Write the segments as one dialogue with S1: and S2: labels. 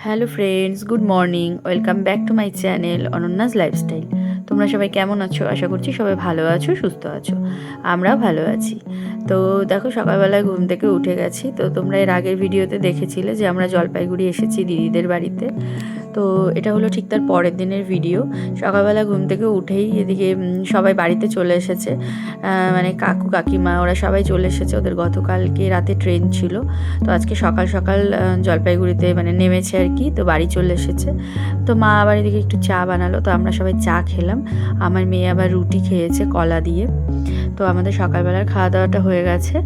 S1: Hello friends, good morning. Welcome back to my channel অনন্যাস lifestyle. তোমরা সবাই কেমন আছো? আশা করছি সবাই ভালো আছো, সুস্থ আছো। আমরাও ভালো আছি। তো দেখো, সকালবেলায় ঘুম থেকে উঠে গেছি। তো তোমরা এর আগের ভিডিওতে দেখেছিলে যে আমরা জলপাইগুড়ি এসেছি দিদিদের বাড়িতে। তো এটা হলো ঠিক তার পরের দিনের ভিডিও। সকালবেলা ঘুম থেকে উঠেই এদিকে সবাই বাড়িতে চলে এসেছে, মানে কাকু কাকিমা ওরা সবাই চলে এসেছে। ওদের গতকালকে রাতে ট্রেন ছিল, তো আজকে সকাল সকাল জলপাইগুড়িতে মানে নেমেছে আর কি। তো বাড়ি চলে এসেছে। তো মা আবার এদিকে একটু চা বানালো, তো আমরা সবাই চা খেলাম। আমার মেয়ে আবার রুটি খেয়েছে কলা দিয়ে। তো আমাদের সকালবেলার খাওয়া দাওয়াটা হয়ে গেছে।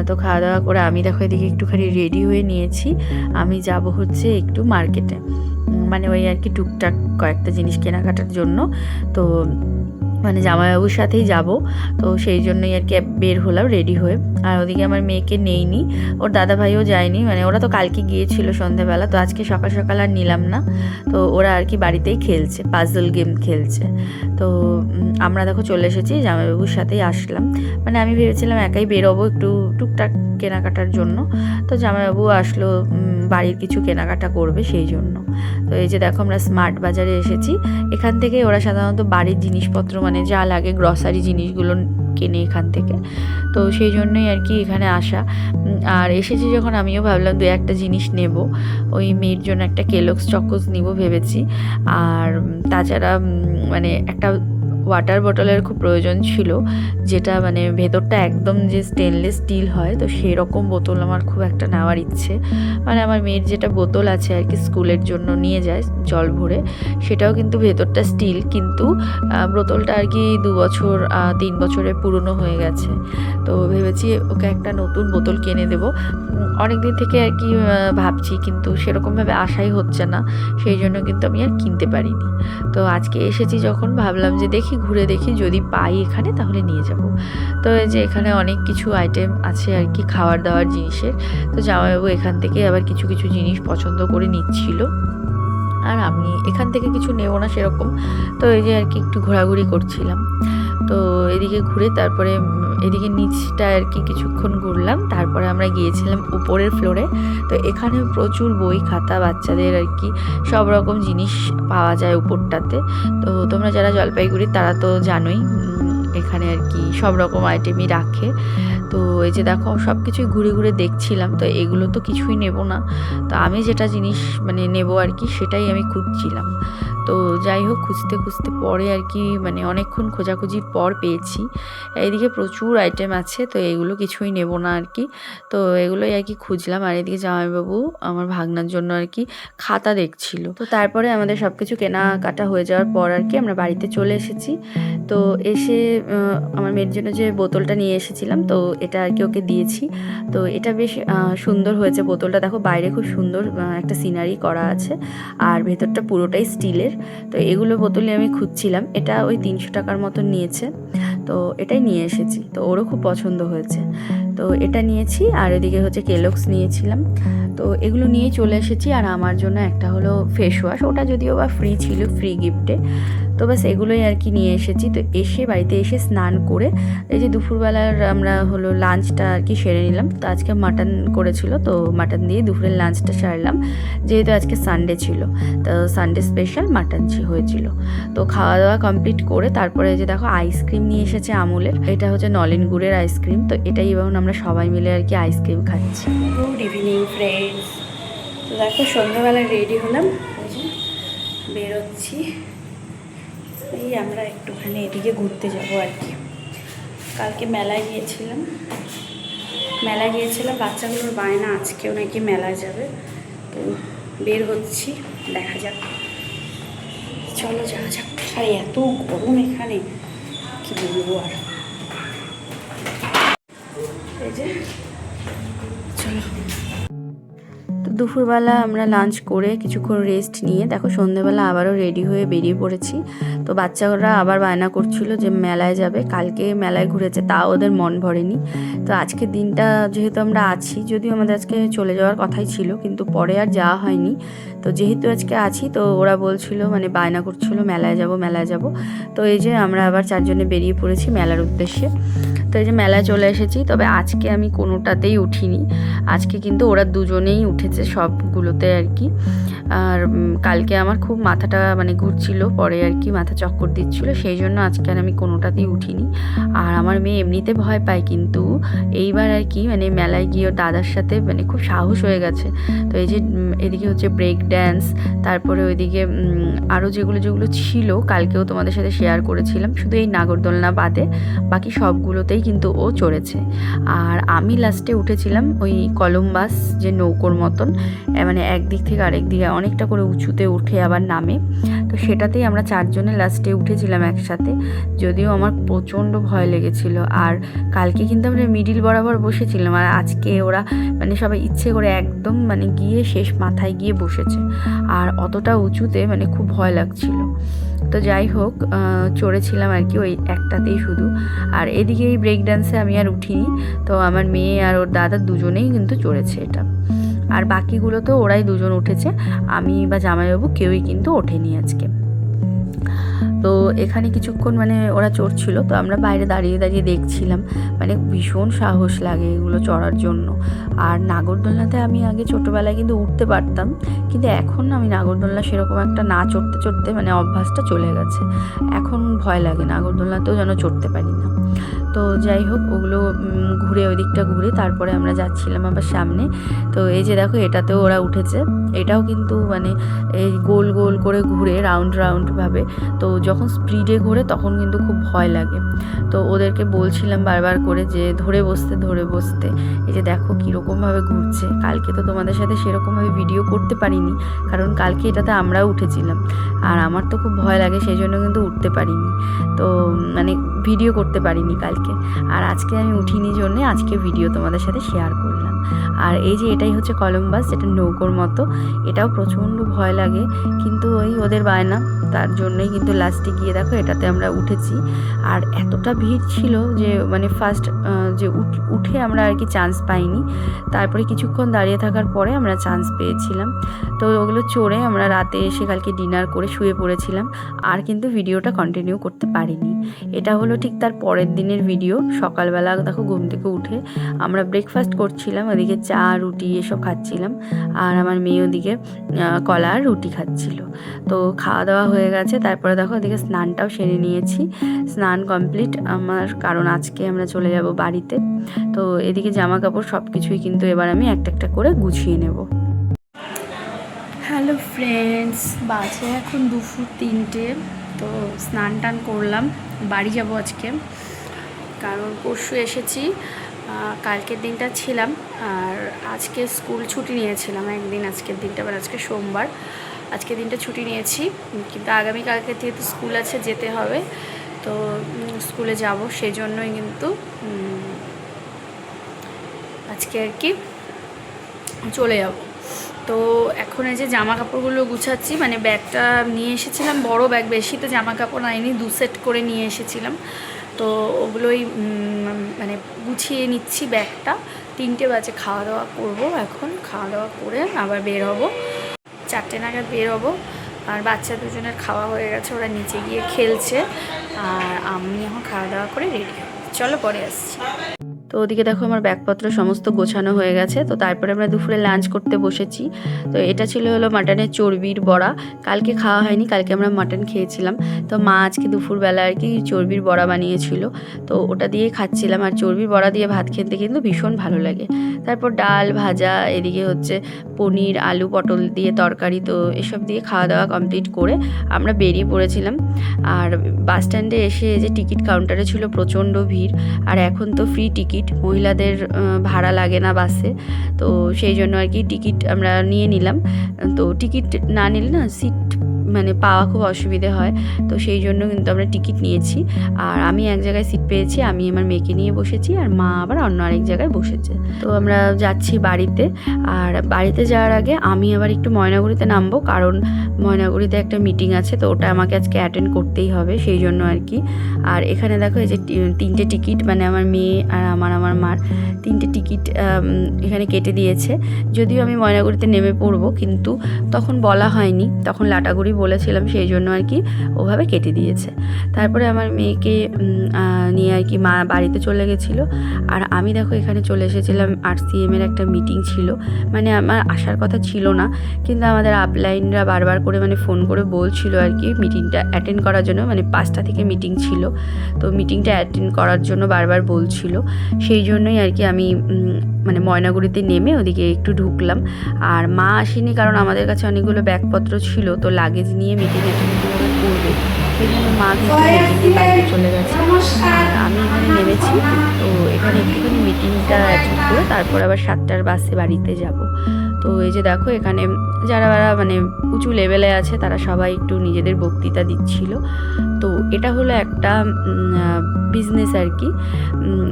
S1: তো খাওয়া দাওয়া করে আমি দেখো এদিকে একটুখানি রেডি হয়ে নিয়েছি। আমি যাব হচ্ছে একটু মার্কেটে, মানে ওই আর কি টুকটাক কয়েকটা জিনিস কেনাকাটার জন্য। তো মানে জামাইবাবুর সাথেই যাব, তো সেই জন্যই আর কি বের হলাম রেডি হয়ে। আর ওদিকে আমার মেয়েকে নেইনি, ওর দাদা ভাইও যায়নি, মানে ওরা তো কালকে গিয়েছিল সন্ধ্যাবেলা, তো আজকে সকাল সকাল আর নিলাম না। তো ওরা আর কি বাড়িতেই খেলছে, পাজল গেম খেলছে। তো আমরা দেখো চলে এসেছি, জামাইবাবুর সাথেই আসলাম। মানে আমি ভেবেছিলাম একাই বেরোবো একটু টুকটাক কেনাকাটার জন্য, তো জামাইবাবু আসলো, বাড়ির কিছু কেনাকাটা করবে সেই জন্য। তো এই যে দেখো আমরা স্মার্ট বাজারে এসেছি। এখান থেকে ওরা সাধারণত বাড়ির জিনিসপত্র মানে যা লাগে গ্রসারি জিনিসগুলো কেনে এখান থেকে। তো সেই জন্যই আর কি এখানে আসা। আর এসেছি যখন আমিও ভাবলাম দু একটা জিনিস নেব। ওই মেয়ের জন্য একটা কেলগস চকোস নিব ভেবেছি। আর তাছাড়া মানে একটা ওয়াটার বটলের খুব প্রয়োজন ছিল, যেটা মানে ভেতরটা একদম যে স্টেনলেস স্টিল হয়, তো সেই রকম বোতল আমার খুব একটা নেওয়ার ইচ্ছে। মানে আমার মেয়ের যেটা বোতল আছে আর কি স্কুলের জন্য নিয়ে যায় জল ভরে, সেটাও কিন্তু ভেতরটা স্টিল, কিন্তু বোতলটা আর কি 2 বছর 3 বছরের পুরনো হয়ে গেছে। তো ভেবেছি ওকে একটা নতুন বোতল কিনে দেবো। অনেক দিন থেকে আর কি ভাবছি, কিন্তু সেরকমভাবে আশাই হচ্ছে না, সেই জন্য কিন্তু আমি আর কিনতে পারিনি। তো আজকে এসেছি যখন ভাবলাম যে দেখি, ঘুরে দেখি, যদি পাই এখানে তাহলে নিয়ে যাব। তো এই যে এখানে অনেক কিছু আইটেম আছে আর কি খাবার দাওয়ার জিনিসের। তো জামাইবাবু এখান থেকে আবার কিছু কিছু জিনিস পছন্দ করে নিচ্ছিল, আর আমি এখান থেকে কিছু নেব না সেরকম। তো এই যে আর কি একটু ঘোরাঘুরি করছিলাম। তো এদিকে ঘুরে তারপরে এদিকে নিচটা আর কি কিছুক্ষণ ঘুরলাম, তারপরে আমরা গিয়েছিলাম উপরের ফ্লোরে। তো এখানে প্রচুর বই খাতা বাচ্চাদের আর কি সব রকম জিনিস পাওয়া যায় উপরটাতে। তো তোমরা যারা জলপাইগুড়ির তারা তো জানোই, এখানে আর কি সব রকম আইটেমই রাখে। তো এই যে দেখো সব কিছুই ঘুরে ঘুরে দেখছিলাম। তো এগুলো তো কিছুই নেব না, তো আমি যেটা জিনিস মানে নেব আর কি সেটাই আমি খুঁজছিলাম। তো যাই হোক, খুঁজতে খুঁজতে পরে আর কি মানে অনেকক্ষণ খোঁজাখুঁজির পর পেয়েছি। এইদিকে প্রচুর আইটেম আছে, তো এগুলো কিছুই নেব না আর কি। তো এগুলোই আর কি খুঁজলাম। আর এদিকে জামাইবাবু আমার ভাগনার জন্য আর কি খাতা দেখছিল। তো তারপরে আমাদের সব কিছু কেনাকাটা হয়ে যাওয়ার পর আর কি আমরা বাড়িতে চলে এসেছি। তো এসে আমার মেয়ের জন্য যে বোতলটা নিয়ে এসেছিলাম, তো এটা আর কি ওকে দিয়েছি। তো এটা বেশ সুন্দর হয়েছে বোতলটা, দেখো বাইরে খুব সুন্দর একটা সিনারি করা আছে, আর ভেতরটা পুরোটাই স্টিলের। তো এগুলো বোতলে আমি খুঁজছিলাম, এটা ওই 300 টাকার মতন নিয়েছে। তো এটাই নিয়ে এসেছি, তো ওরও খুব পছন্দ হয়েছে। তো এটা নিয়েছি, আর এদিকে হচ্ছে কেলগস নিয়েছিলাম। তো এগুলো নিয়েই চলে এসেছি। আর আমার জন্য একটা হলো ফেস ওয়াশ, ওটা যদিও বা ফ্রি ছিল, ফ্রি গিফটে। তো ব্যাস এগুলোই আর কি নিয়ে এসেছি। তো এসে বাড়িতে এসে স্নান করে এই যে দুপুরবেলার আমরা হলো লাঞ্চটা আর কি সেরে নিলাম। তো আজকে মাটন করেছিল, তো মাটন দিয়ে দুপুরের লাঞ্চটা সারলাম, যেহেতু আজকে সানডে ছিল। তো সানডে স্পেশাল মাটন হয়েছিল। তো খাওয়া দাওয়া কমপ্লিট করে তারপরে যে দেখো আইসক্রিম নিয়ে এসেছে আমুলের, এটা হচ্ছে নলেন গুড়ের আইসক্রিম। তো এটাই এবং আমরা সবাই মিলে আর কি আইসক্রিম খাচ্ছি। Good evening friends. তো দেখো সন্ধ্যাবেলা রেডি হলাম, বেরোচ্ছি। এই আমরা একটুখানি এদিকে ঘুরতে যাব আর কি। কালকে মেলায় গিয়েছিলাম, বাচ্চাগুলোর বায়না আজকেও নাকি মেলায় যাবে। তো বের হচ্ছি, দেখা যাক, চলো যাওয়া যাক। আর এত গরম এখানে কি বলবো আর। এই যে চলো। তো দুপুরবেলা আমরা লাঞ্চ করে কিছুক্ষণ রেস্ট নিয়ে দেখো সন্ধ্যেবেলা আবারও রেডি হয়ে বেরিয়ে পড়েছি। তো বাচ্চারা আবার বায়না করছিল যে মেলায় যাবে, কালকে মেলায় ঘুরেছে তাও ওদের মন ভরেনি। তো আজকের দিনটা যেহেতু আমরা আছি, যদিও আমাদের আজকে চলে যাওয়ার কথাই ছিল, কিন্তু পরে আর যাওয়া হয়নি। তো যেহেতু আজকে আছি, তো ওরা বলছিল মানে বায়না করছিল মেলায় যাব। তো এই যে আমরা আবার চারজনে বেরিয়ে পড়েছি মেলার উদ্দেশ্যে। তো এই যে মেলায় চলে এসেছি, তবে আজকে আমি কোনোটাতেই উঠিনি। আজকে কিন্তু ওরা দুজনেই উঠেছে সবগুলোতে আর কি। আর কালকে আমার খুব মাথাটা মানে ঘুরছিল, পরে আর কি মাথা চক্কর দিচ্ছিলো, সেই জন্য আজকে আর আমি কোনোটাতেই উঠিনি। আর আমার মেয়ে এমনিতে ভয় পায়, কিন্তু এইবার আর কি মানে মেলায় গিয়ে ওর দাদার সাথে মানে খুব সাহস হয়ে গেছে। তো এই যে এদিকে হচ্ছে ব্রেক ড্যান্স, তারপরে ওইদিকে আরও যেগুলো ছিল কালকেও তোমাদের সাথে শেয়ার করেছিলাম, শুধু এই নাগরদোলনা বাদে বাকি সবগুলোতেই কিন্তু ও চড়েছে। আর আমি লাস্টে উঠেছিলাম ওই কলম্বাস, যে নৌকোর মতন, মানে একদিক থেকে আরেক দিকে অনেকটা করে উঁচুতে উঠে আবার নামে। তো সেটাতেই আমরা 4 জনে লাস্টে উঠেছিলাম একসাথে, যদিও আমার প্রচণ্ড ভয় লেগেছিল। আর কালকে কিন্তু আমরা মিডিল বরাবর বসেছিলাম, আর আজকে ওরা মানে সবাই ইচ্ছে করে একদম মানে গিয়ে শেষ মাথায় গিয়ে বসেছে, আর অতটা উঁচুতে মানে খুব ভয় লাগছিল। তো যাই হোক, চড়েছিলাম আর কি ওই একটাতেই শুধু। আর এদিকে এই ব্রেক ডান্সে আমি আর উঠিনি, তো আমার মেয়ে আর ওর দাদা দুজনেই কিন্তু চড়েছে এটা। আর বাকিগুলো তো ওরাই দুজন উঠেছে, আমি বা জামাইবাবু কেউই কিন্তু ওঠেনি আজকে। তো এখানে কিছুক্ষণ মানে ওরা চড়ছিল, তো আমরা বাইরে দাঁড়িয়ে দাঁড়িয়ে দেখছিলাম। মানে ভীষণ সাহস লাগে এগুলো চড়ার জন্য। আর নাগরদোলনাতে আমি আগে ছোটোবেলায় কিন্তু উঠতে পারতাম, কিন্তু এখন আমি নাগরদোলনা সেরকম একটা না চড়তে চড়তে মানে অভ্যাসটা চলে গেছে। এখন ভয় লাগে, নাগরদোলনাতেও যেন চড়তে পারি না। তো যাই হোক, ওগুলো ঘুরে ওই দিকটা ঘুরে তারপরে আমরা যাচ্ছিলাম আবার সামনে। তো এই যে দেখো, এটাতেও ওরা উঠেছে। এটাও কিন্তু মানে এই গোল গোল করে ঘুরে রাউন্ডভাবে। তো যখন স্পিডে ঘুরে তখন কিন্তু খুব ভয় লাগে। তো ওদেরকে বলছিলাম বারবার করে যে ধরে বসতে। এই যে দেখো কীরকমভাবে ঘুরছে। কালকে তো তোমাদের সাথে সেরকমভাবে ভিডিও করতে পারিনি, কারণ কালকে এটাতে আমরাও উঠেছিলাম, আর আমার তো খুব ভয় লাগে, সেই জন্য কিন্তু উঠতে পারিনি। তো মানে ভিডিও করতে পারিনি কালকে। আর আজকে আমি উঠিনি জন্যে আজকে ভিডিও তোমাদের সাথে শেয়ার করলাম। আর এই যে এটাই হচ্ছে কলম্বাস, যেটা নৌকোর মতো। এটাও প্রচণ্ড ভয় লাগে, কিন্তু ওই ওদের বায়না, তার জন্যই কিন্তু লাস্টে গিয়ে দেখো এটাতে আমরা উঠেছি। আর এতটা ভিড় ছিল যে মানে ফার্স্ট যে উঠে আমরা আর কি চান্স পাইনি, তারপরে কিছুক্ষণ দাঁড়িয়ে থাকার পরে আমরা চান্স পেয়েছিলাম। তো ওগুলো চড়ে আমরা রাতে এসে কালকে ডিনার করে শুয়ে পড়েছিলাম, আর কিন্তু ভিডিওটা কন্টিনিউ করতে পারিনি। এটা হলো ঠিক তার পরের দিনের ভিডিও। সকালবেলা দেখো ঘুম থেকে উঠে আমরা ব্রেকফাস্ট করছিলাম, ওদিকে চা রুটি এসব খাচ্ছিলাম, আর আমার মেয়ে ওদিকে কলা আর রুটি খাচ্ছিল। তো খাওয়া দাওয়া হয়ে গেছে, তারপরে দেখো ওদিকে স্নানটাও সেরে নিয়েছি। স্নান কমপ্লিট আমার, কারণ আজকে আমরা চলে যাব বাড়িতে। তো এদিকে জামা কাপড় সব কিছুই কিন্তু এবার আমি একটা একটা করে গুছিয়ে নেব। হ্যালো ফ্রেন্ডস, বাজে এখন 2:03। তো স্নান টান করলাম, বাড়ি যাব আজকে, কারণ পরশু এসেছি, কালকের দিনটা ছিলাম, আর আজকে স্কুল ছুটি নিয়েছিলাম একদিন। আজকের দিনটা আবার আজকে সোমবার, আজকের দিনটা ছুটি নিয়েছি, কিন্তু আগামীকালকে থেকে তো স্কুল আছে, যেতে হবে। তো স্কুলে যাব, সেই জন্যই কিন্তু আজকে আর কি চলে যাব। তো এখন এই যে জামা কাপড়গুলো গুছাচ্ছি, মানে ব্যাগটা নিয়ে এসেছিলাম বড় ব্যাগ, বেশি তো জামা কাপড় আইনি, 2 সেট করে নিয়ে এসেছিলাম। তো ওগুলোই মানে গুছিয়ে নিচ্ছি ব্যাগটা। 3টে বাজে খাওয়া দাওয়া করবো, এখন খাওয়া দাওয়া করে আবার বের হব, 4টে নাগাদ বের হব। আর বাচ্চা দুজনের খাওয়া হয়ে গেছে, ওরা নিচে গিয়ে খেলছে, আর আমি এখন খাওয়া দাওয়া করে রেডি হব। চলো পরে আসছি। তো ওদিকে দেখো আমার ব্যাগপত্র সমস্ত গোছানো হয়ে গেছে। তো তারপরে আমরা দুপুরে লাঞ্চ করতে বসেছি। তো এটা ছিল হলো মাটনের চর্বির বড়া। কালকে খাওয়া হয়নি, কালকে আমরা মাটন খেয়েছিলাম। তো মা আজকে দুপুরবেলা আর কি চর্বির বড়া বানিয়েছিল, তো ওটা দিয়ে খাচ্ছিলাম। আর চর্বির বড়া দিয়ে ভাত খেতে কিন্তু ভীষণ ভালো লাগে। তারপর ডাল ভাজা, এদিকে হচ্ছে পনির আলু পটল দিয়ে তরকারি। তো এসব দিয়ে খাওয়া দাওয়া কমপ্লিট করে আমরা বেরিয়ে পড়েছিলাম। আর বাস স্ট্যান্ডে এসে যে টিকিট কাউন্টারে ছিল প্রচণ্ড ভিড়, আর এখন তো ফ্রি টিকিট, মহিলাদের ভাড়া লাগে না বাসে। তো সেই জন্য আর কি টিকিট আমরা নিয়ে নিলাম। তো টিকিট না নিলে না সিট মানে পাওয়া খুব অসুবিধে হয়, তো সেই জন্য কিন্তু আমরা টিকিট নিয়েছি। আর আমি এক জায়গায় সিট পেয়েছি, আমি আমার মেয়েকে নিয়ে বসেছি, আর মা আবার অন্য আরেক জায়গায় বসেছে। তো আমরা যাচ্ছি বাড়িতে। আর বাড়িতে যাওয়ার আগে আমি আবার একটু ময়নাগুড়িতে নামবো, কারণ ময়নাগুড়িতে একটা মিটিং আছে, তো ওটা আমাকে আজকে অ্যাটেন্ড করতেই হবে, সেই জন্য আর কি। আর এখানে দেখো এই যে 3টে টিকিট, মানে আমার মেয়ে আর আমার মার 3টে টিকিট এখানে কেটে দিয়েছে। যদিও আমি ময়নাগুড়িতে নেমে পড়বো, কিন্তু তখন বলা হয়নি, তখন লাটাগুড়ি বলেছিলাম, সেই জন্য আর কি ওভাবে কেটে দিয়েছে। তারপরে আমার মেয়েকে নিয়ে আর কি মা বাড়িতে চলে গেছিলো। আর আমি দেখো এখানে চলে এসেছিলাম, RCM-এর একটা মিটিং ছিল, মানে আমার আসার কথা ছিল না, কিন্তু আমাদের আপলাইনরা বারবার করে মানে ফোন করে বলছিল আর কি মিটিংটা অ্যাটেন্ড করার জন্য, মানে 5টা থেকে মিটিং ছিল, তো মিটিংটা অ্যাটেন্ড করার জন্য বারবার বলছিল। সেই জন্যই আর কি আমি মানে ময়নাগুড়িতে নেমে ওদিকে একটু ঢুকলাম। আর মা আসেনি, কারণ আমাদের কাছে অনেকগুলো ব্যাগপত্র ছিল, তো লাগেজ নিয়ে মিটিং অ্যাটেন্ড কীভাবে করবে, সেই জন্য মা কিন্তু মিটিংয়ের বাইরে চলে গেছে। আর আমি এখানে নেমেছি, তো এখানে একটুখানি মিটিংটা অ্যাটেন্ড করে তারপর আবার 7টার বাসে বাড়িতে যাব। তো এই যে দেখো এখানে যারা মানে উঁচু লেভেলে আছে তারা সবাই একটু নিজেদের বক্তৃতা দিচ্ছিল। তো এটা হলো একটা বিজনেস আর কি,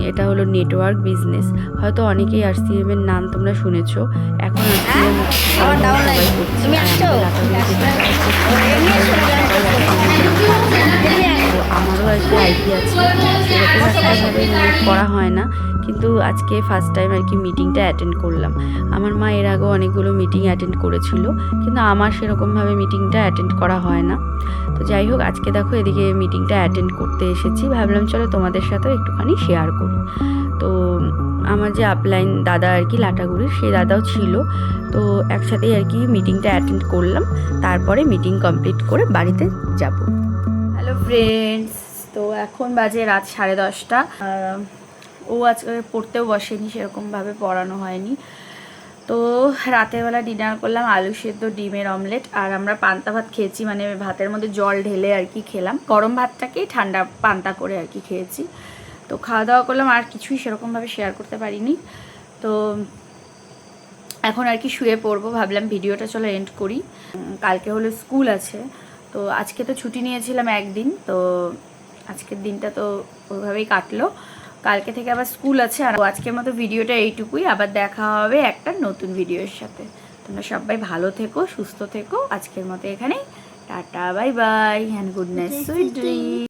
S1: এটা হলো নেটওয়ার্ক বিজনেস। হয়তো অনেকেই RCM-এর নাম তোমরা শুনেছো, এখন RCM সবাই করছে। তো আমারও আর কি আইডিয়া আছে, সেরকম একটাভাবে করা হয় না, কিন্তু আজকে ফার্স্ট টাইম আর কি মিটিংটা অ্যাটেন্ড করলাম। আমার মা এর আগেও অনেকগুলো মিটিং অ্যাটেন্ড করেছিল, কিন্তু আমার সেরকমভাবে মিটিংটা অ্যাটেন্ড করা হয় না। তো যাই হোক, আজকে দেখো এদিকে মিটিংটা অ্যাটেন্ড করতে এসেছি, ভাবলাম চলো তোমাদের সাথেও একটুখানি শেয়ার করি। তো আমার যে আপলাইন দাদা আর কি লাটাগুড়ির, সেই দাদাও ছিল, তো একসাথেই আর কি মিটিংটা অ্যাটেন্ড করলাম, তারপরে মিটিং কমপ্লিট করে বাড়িতে যাব। হ্যালো ফ্রেন্ডস, তো এখন বাজে রাত 10:30। ও আজকে পড়তেও বসেনি, সেরকমভাবে পড়ানো হয়নি। তো রাতের বেলা ডিনার করলাম আলু সেদ্ধ, ডিমের অমলেট, আর আমরা পান্তা ভাত খেয়েছি, মানে ভাতের মধ্যে জল ঢেলে আর কি খেলাম, গরম ভাতটাকেই ঠান্ডা পান্তা করে আর কি খেয়েছি। তো খাওয়া দাওয়া করলাম, আর কিছুই সেরকমভাবে শেয়ার করতে পারিনি। তো এখন আর কি শুয়ে পড়বো, ভাবলাম ভিডিওটা চলো এন্ড করি। কালকে হলো স্কুল আছে, তো আজকে তো ছুটি নিয়েছিলাম একদিন, তো আজকের দিনটা তো ওইভাবেই কাটলো। কালকে থেকে আবার স্কুল আছে। আর আজকের মতো ভিডিওটা এইটুকুই, আবার দেখা হবে একটা নতুন ভিডিওর সাথে। তোমরা সবাই ভালো থেকো, সুস্থ থেকো। আজকের মতো এখানেই tata, bye bye, hand good night, sweet dream.